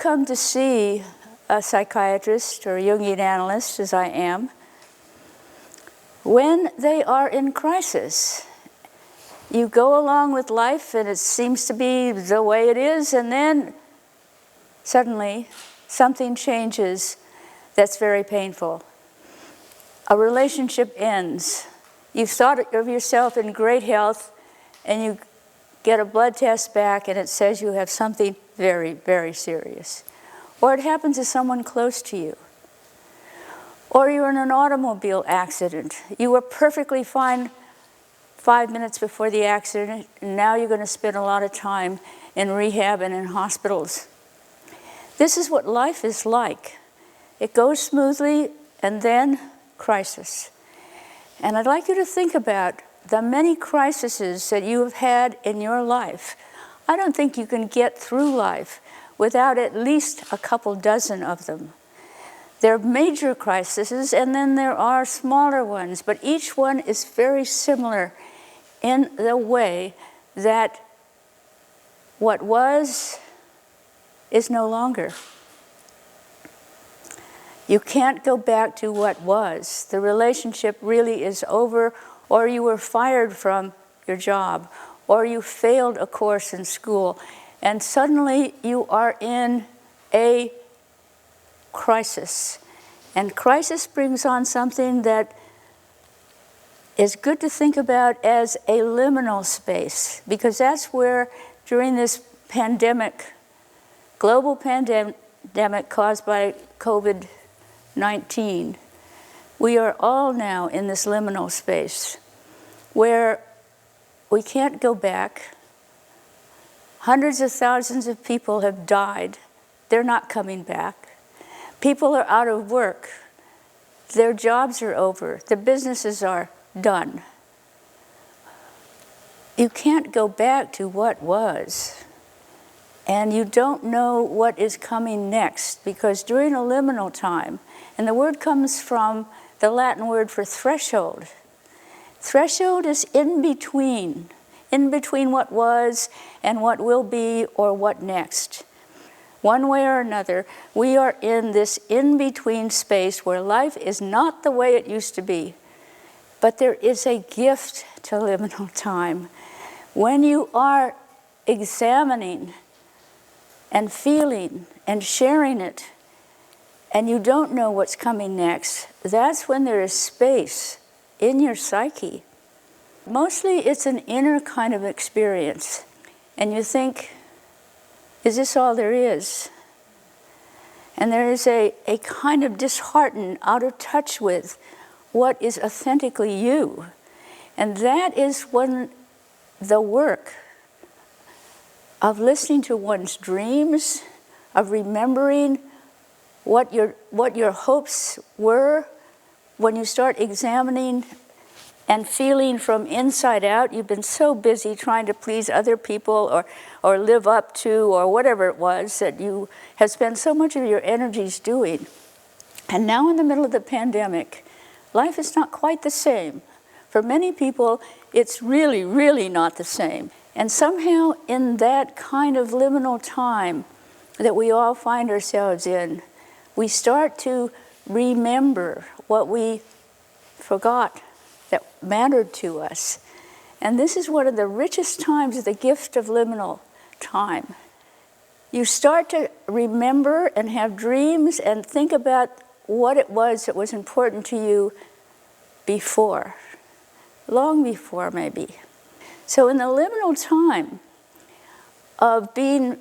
come to see a psychiatrist or a Jungian analyst, as I am, when they are in crisis. You go along with life and it seems to be the way it is, and then suddenly something changes that's very painful. A relationship ends. You've thought of yourself in great health, and you get a blood test back and it says you have something very, very serious. Or it happens to someone close to you. Or you're in an automobile accident. You were perfectly fine 5 minutes before the accident, and now you're going to spend a lot of time in rehab and in hospitals. This is what life is like. It goes smoothly, and then crisis. And I'd like you to think about the many crises that you have had in your life. I don't think you can get through life without at least a couple dozen of them. There are major crises, and then there are smaller ones, but each one is very similar in the way that what was is no longer. You can't go back to what was. The relationship really is over, or you were fired from your job, or you failed a course in school, and suddenly you are in a crisis. And crisis brings on something that is good to think about as a liminal space, because that's where, during this pandemic, global pandemic caused by COVID-19, we are all now in this liminal space where we can't go back. Hundreds of thousands of people have died. They're not coming back. People are out of work. Their jobs are over. Their businesses are done. You can't go back to what was. And you don't know what is coming next, because during a liminal time, and the word comes from the Latin word for threshold. Threshold is in between what was and what will be, or what next. One way or another, we are in this in-between space where life is not the way it used to be. But there is a gift to liminal time. When you are examining and feeling and sharing it, and you don't know what's coming next, that's when there is space in your psyche. Mostly it's an inner kind of experience. And you think, is this all there is? And there is a kind of disheartened, out of touch with what is authentically you. And that is when the work of listening to one's dreams, of remembering what your hopes were, when you start examining and feeling from inside out. You've been so busy trying to please other people or live up to, or whatever it was that you have spent so much of your energies doing. And now in the middle of the pandemic, life is not quite the same. For many people, it's really, really not the same. And somehow in that kind of liminal time that we all find ourselves in, we start to remember what we forgot that mattered to us. And this is one of the richest times of the gift of liminal time. You start to remember and have dreams and think about what it was that was important to you before, long before maybe. So in the liminal time of being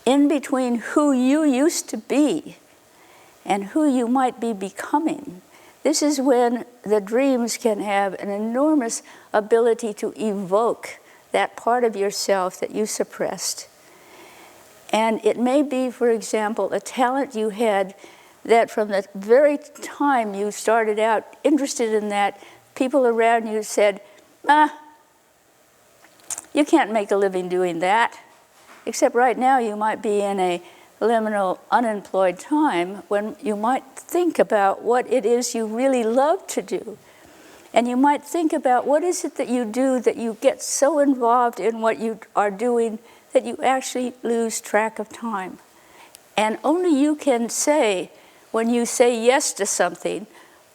in between who you used to be and who you might be becoming, this is when the dreams can have an enormous ability to evoke that part of yourself that you suppressed. And it may be, for example, a talent you had that from the very time you started out interested in that, people around you said, you can't make a living doing that. Except right now you might be in a liminal, unemployed time when you might think about what it is you really love to do. And you might think about what is it that you do that you get so involved in what you are doing that you actually lose track of time. And only you can say, when you say yes to something,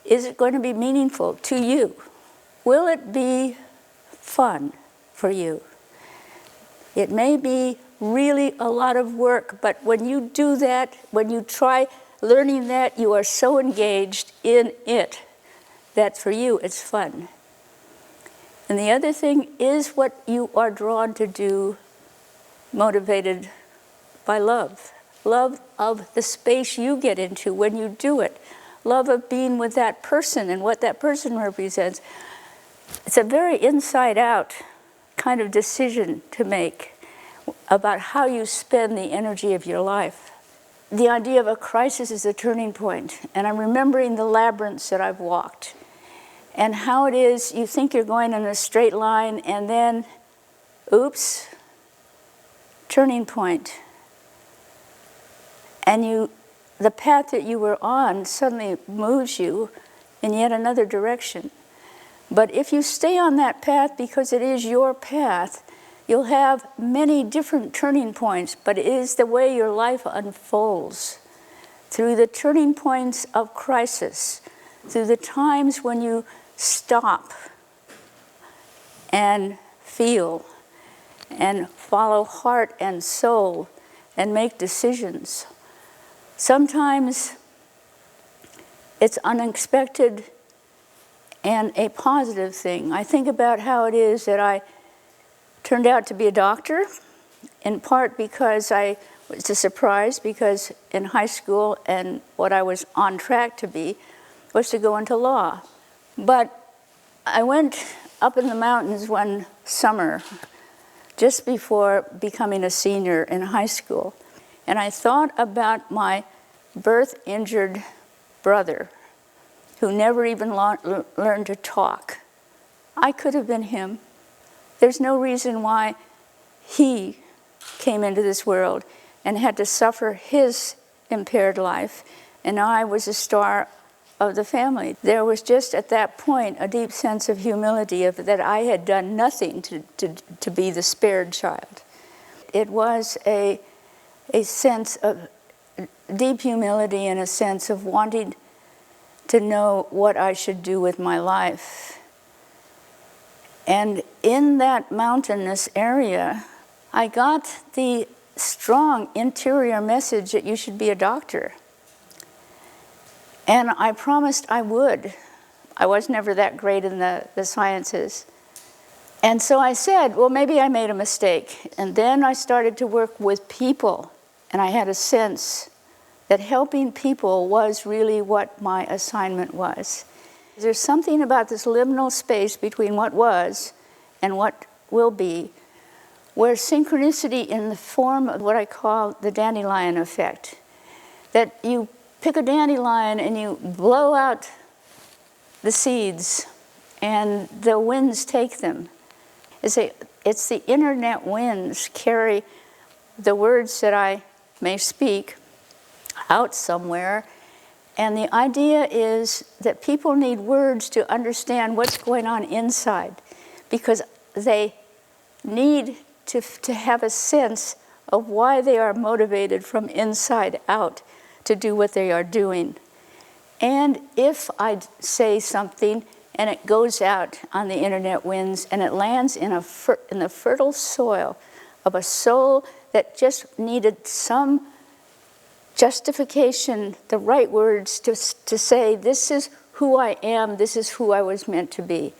is it going to be meaningful to you? Will it be fun for you? It may be really a lot of work, but when you do that, when you try learning that, you are so engaged in it that for you it's fun. And the other thing is what you are drawn to do, motivated by love. Love of the space you get into when you do it. Love of being with that person and what that person represents. It's a very inside-out kind of decision to make about how you spend the energy of your life. The idea of a crisis is a turning point, and I'm remembering the labyrinths that I've walked, and how it is you think you're going in a straight line, and then, oops, turning point. And the path that you were on suddenly moves you in yet another direction. But if you stay on that path because it is your path, you'll have many different turning points, but it is the way your life unfolds. Through the turning points of crisis, through the times when you stop and feel and follow heart and soul and make decisions. Sometimes it's unexpected and a positive thing. I think about how it is that I turned out to be a doctor, in part because it's a surprise, because in high school and what I was on track to be was to go into law. But I went up in the mountains one summer, just before becoming a senior in high school, and I thought about my birth-injured brother, who never even learned to talk. I could have been him. There's no reason why he came into this world and had to suffer his impaired life, and I was a star of the family. There was just at that point a deep sense of humility of that I had done nothing to be the spared child. It was a sense of deep humility and a sense of wanting to know what I should do with my life. And in that mountainous area, I got the strong interior message that you should be a doctor. And I promised I would. I was never that great in the sciences. And so I said, well, maybe I made a mistake. And then I started to work with people, and I had a sense that helping people was really what my assignment was. There's something about this liminal space between what was and what will be, where synchronicity in the form of what I call the dandelion effect, that you pick a dandelion and you blow out the seeds and the winds take them. It's the internet winds carry the words that I may speak out somewhere, and the idea is that people need words to understand what's going on inside, because they need to have a sense of why they are motivated from inside out to do what they are doing. And if I say something and it goes out on the internet winds and it lands in the fertile soil of a soul that just needed some justification, the right words to say, this is who I am, this is who I was meant to be.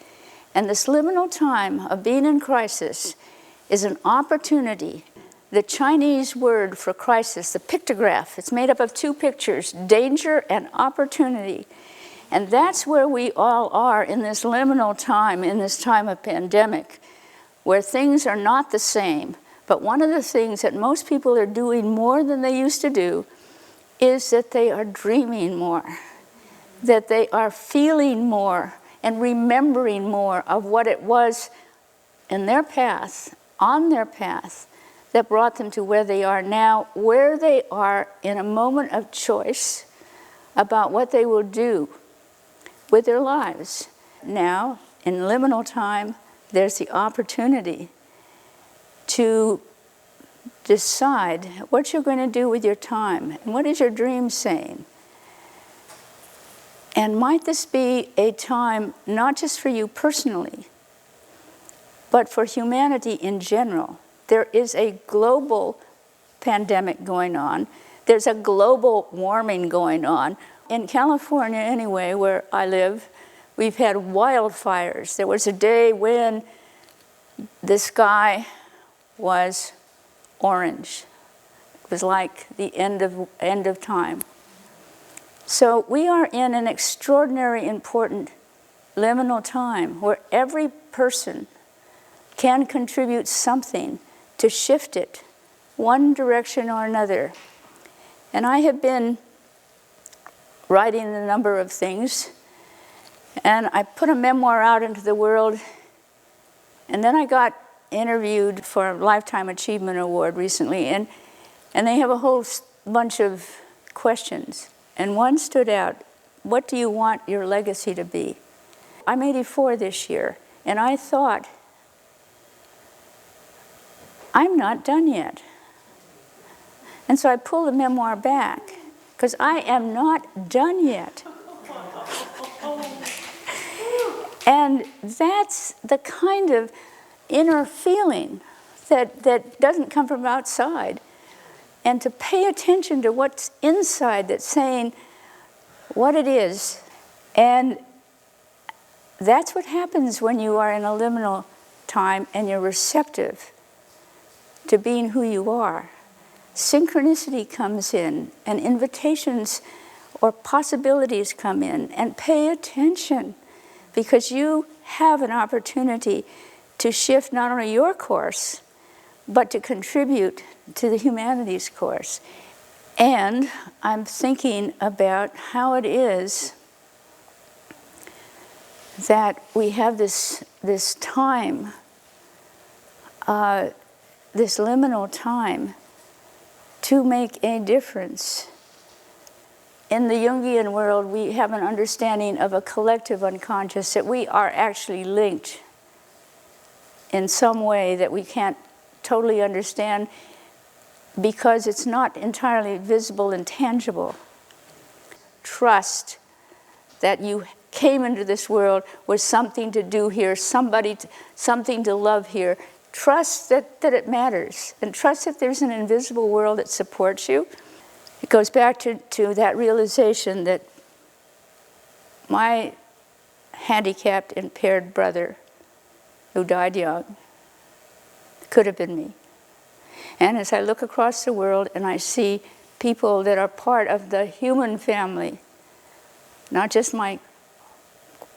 And this liminal time of being in crisis is an opportunity. The Chinese word for crisis, the pictograph, it's made up of two pictures, danger and opportunity. And that's where we all are in this liminal time, in this time of pandemic, where things are not the same. But one of the things that most people are doing more than they used to do is that they are dreaming more, that they are feeling more and remembering more of what it was in their path, on their path, that brought them to where they are now, where they are in a moment of choice about what they will do with their lives. Now, in liminal time, there's the opportunity to decide what you're going to do with your time and what is your dream saying. And might this be a time not just for you personally, but for humanity in general? There is a global pandemic going on. There's a global warming going on. In California, anyway, where I live, we've had wildfires. There was a day when the sky was orange. It was like the end of time. So we are in an extraordinary, important liminal time where every person can contribute something to shift it, one direction or another. And I have been writing a number of things, and I put a memoir out into the world, and then I got interviewed for a Lifetime Achievement Award recently, and they have a whole bunch of questions, and one stood out: what do you want your legacy to be? I'm 84 this year, and I thought, I'm not done yet. And so I pulled the memoir back, because I am not done yet. And that's the kind of inner feeling that doesn't come from outside. And to pay attention to what's inside that's saying what it is. And that's what happens when you are in a liminal time and you're receptive to being who you are. Synchronicity comes in, and invitations or possibilities come in, and pay attention, because you have an opportunity to shift not only your course, but to contribute to the humanities course. And I'm thinking about how it is that we have this time, this liminal time, to make a difference. In the Jungian world, we have an understanding of a collective unconscious, that we are actually linked in some way that we can't totally understand because it's not entirely visible and tangible. Trust that you came into this world with something to do here, something to love here. Trust that it matters, and trust that there's an invisible world that supports you. It goes back to that realization that my handicapped, impaired brother, who died young, could have been me. And as I look across the world and I see people that are part of the human family, not just my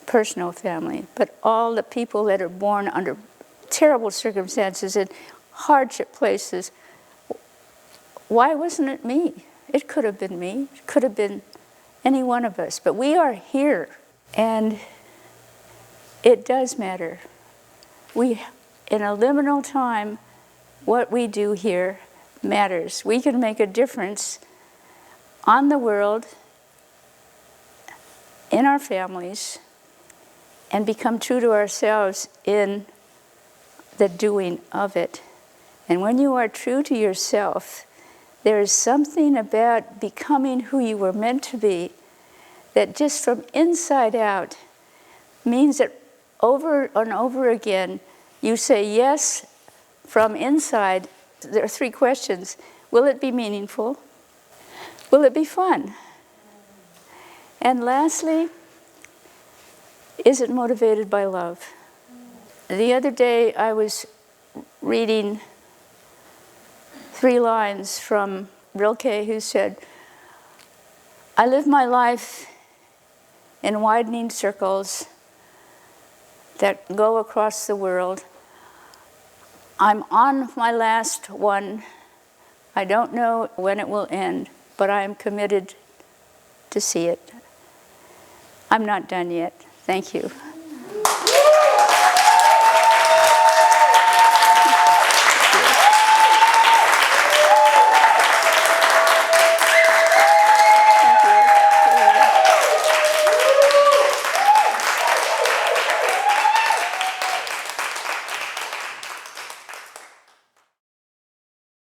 personal family, but all the people that are born under terrible circumstances in hardship places, why wasn't it me? It could have been me. It could have been any one of us. But we are here, and it does matter. In a liminal time, what we do here matters. We can make a difference on the world, in our families, and become true to ourselves in the doing of it. And when you are true to yourself, there is something about becoming who you were meant to be that just from inside out means that over and over again you say yes from inside. There are 3 questions. Will it be meaningful? Will it be fun? And lastly, is it motivated by love? The other day I was reading 3 lines from Rilke, who said, I live my life in widening circles that go across the world. I'm on my last one. I don't know when it will end, but I am committed to see it. I'm not done yet. Thank you.